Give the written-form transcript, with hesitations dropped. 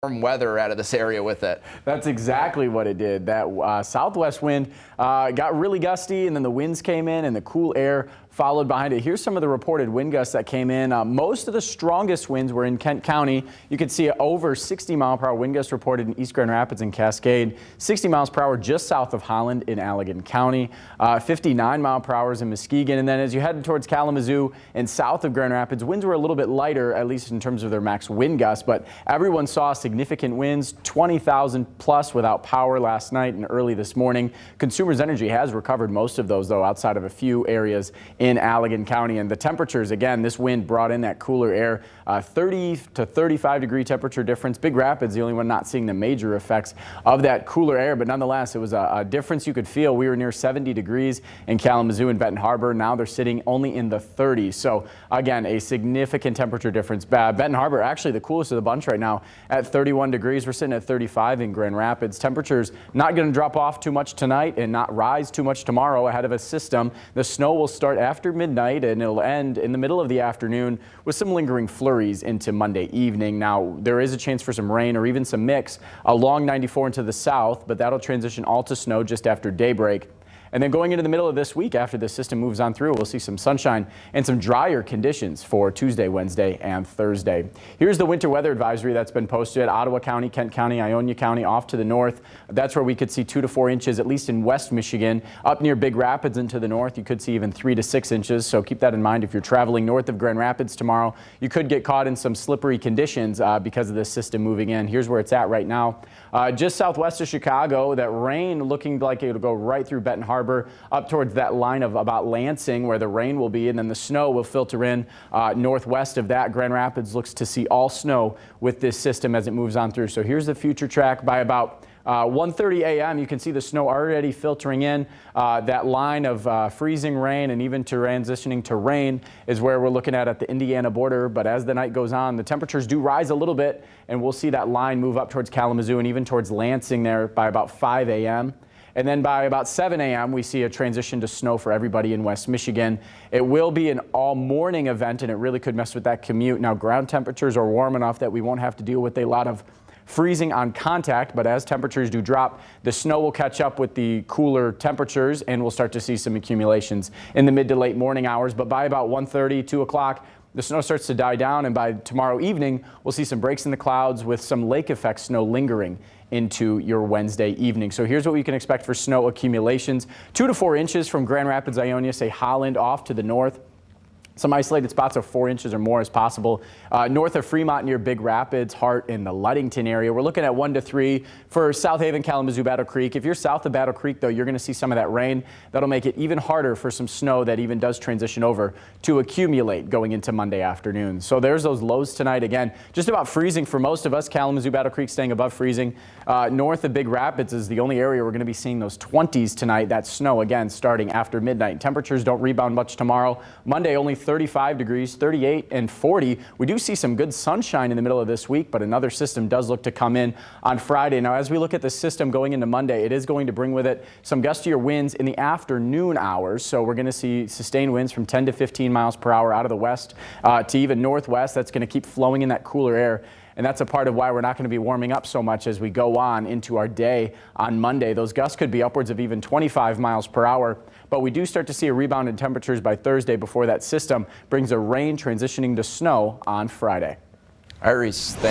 warm weather out of this area with it. That's exactly what it did. That southwest wind got really gusty, and then the winds came in and the cool air followed behind it. Here's some of the reported wind gusts that came in. Most of the strongest winds were in Kent County. You can see over 60-mile-per-hour wind gusts reported in East Grand Rapids and Cascade. 60 miles per hour just south of Holland in Allegan County. 59 mile per hour in Muskegon. And then as you head towards Kalamazoo and south of Grand Rapids, winds were a little bit lighter, at least in terms of their max wind gusts. But everyone saw significant winds, 20,000 plus without power last night and early this morning. Consumers Energy has recovered most of those, though, outside of a few areas in Allegan County. And the temperatures, again, this wind brought in that cooler air, 30 to 35 degree temperature difference. Big Rapids, the only one not seeing the major effects of that cooler air, but nonetheless, it was a difference you could feel. We were near 70 degrees in Kalamazoo and Benton Harbor. Now they're sitting only in the 30s. So again, a significant temperature difference. Benton Harbor, actually the coolest of the bunch right now at 31 degrees. We're sitting at 35 in Grand Rapids. Temperatures not going to drop off too much tonight and not rise too much tomorrow ahead of a system. The snow will start after midnight and it'll end in the middle of the afternoon with some lingering flurries into Monday evening. Now, there is a chance for some rain or even some mix along 94 into the south, but that'll transition all to snow just after daybreak. And then going into the middle of this week, after the system moves on through, we'll see some sunshine and some drier conditions for Tuesday, Wednesday, and Thursday. Here's the winter weather advisory that's been posted. Ottawa County, Kent County, Ionia County off to the north. That's where we could see 2 to 4 inches, at least in West Michigan. Up near Big Rapids and to the north, you could see even 3 to 6 inches. So keep that in mind if you're traveling north of Grand Rapids tomorrow. You could get caught in some slippery conditions because of this system moving in. Here's where it's at right now. Just southwest of Chicago, that rain looking like it'll go right through Benton Harbor, up towards that line of about Lansing where the rain will be, and then the snow will filter in northwest of that. Grand Rapids looks to see all snow with this system as it moves on through. So here's the future track. By about 1:30 a.m. you can see the snow already filtering in. That line of freezing rain and even transitioning to rain is where we're looking at the Indiana border. But as the night goes on, the temperatures do rise a little bit, and we'll see that line move up towards Kalamazoo and even towards Lansing there by about 5 a.m. And then by about 7 a.m. we see a transition to snow for everybody in West Michigan. It will be an all-morning event, and it really could mess with that commute. Now, ground temperatures are warm enough that we won't have to deal with a lot of freezing on contact, but as temperatures do drop, the snow will catch up with the cooler temperatures, and we'll start to see some accumulations in the mid to late morning hours. But by about 1:30, 2 o'clock, the snow starts to die down, and by tomorrow evening, we'll see some breaks in the clouds with some lake effect snow lingering into your Wednesday evening. So here's what we can expect for snow accumulations. 2 to 4 inches from Grand Rapids, Ionia, say Holland off to the north. Some isolated spots of 4 inches or more is possible. North of Fremont near Big Rapids, Hart, in the Ludington area. We're looking at 1 to 3 for South Haven, Kalamazoo, Battle Creek. If you're south of Battle Creek, though, you're going to see some of that rain. That'll make it even harder for some snow that even does transition over to accumulate going into Monday afternoon. So there's those lows tonight. Again, just about freezing for most of us. Kalamazoo, Battle Creek staying above freezing. North of Big Rapids is the only area we're going to be seeing those 20s tonight. That snow, again, starting after midnight. Temperatures don't rebound much tomorrow. Monday, only 35 degrees, 38 and 40. We do see some good sunshine in the middle of this week, but another system does look to come in on Friday. Now, as we look at the system going into Monday, it is going to bring with it some gustier winds in the afternoon hours. So we're going to see sustained winds from 10 to 15 miles per hour out of the west to even northwest. That's going to keep flowing in that cooler air. And that's a part of why we're not going to be warming up so much as we go on into our day on Monday. Those gusts could be upwards of even 25 miles per hour. But we do start to see a rebound in temperatures by Thursday before that system brings a rain transitioning to snow on Friday. All right, Reese, thanks.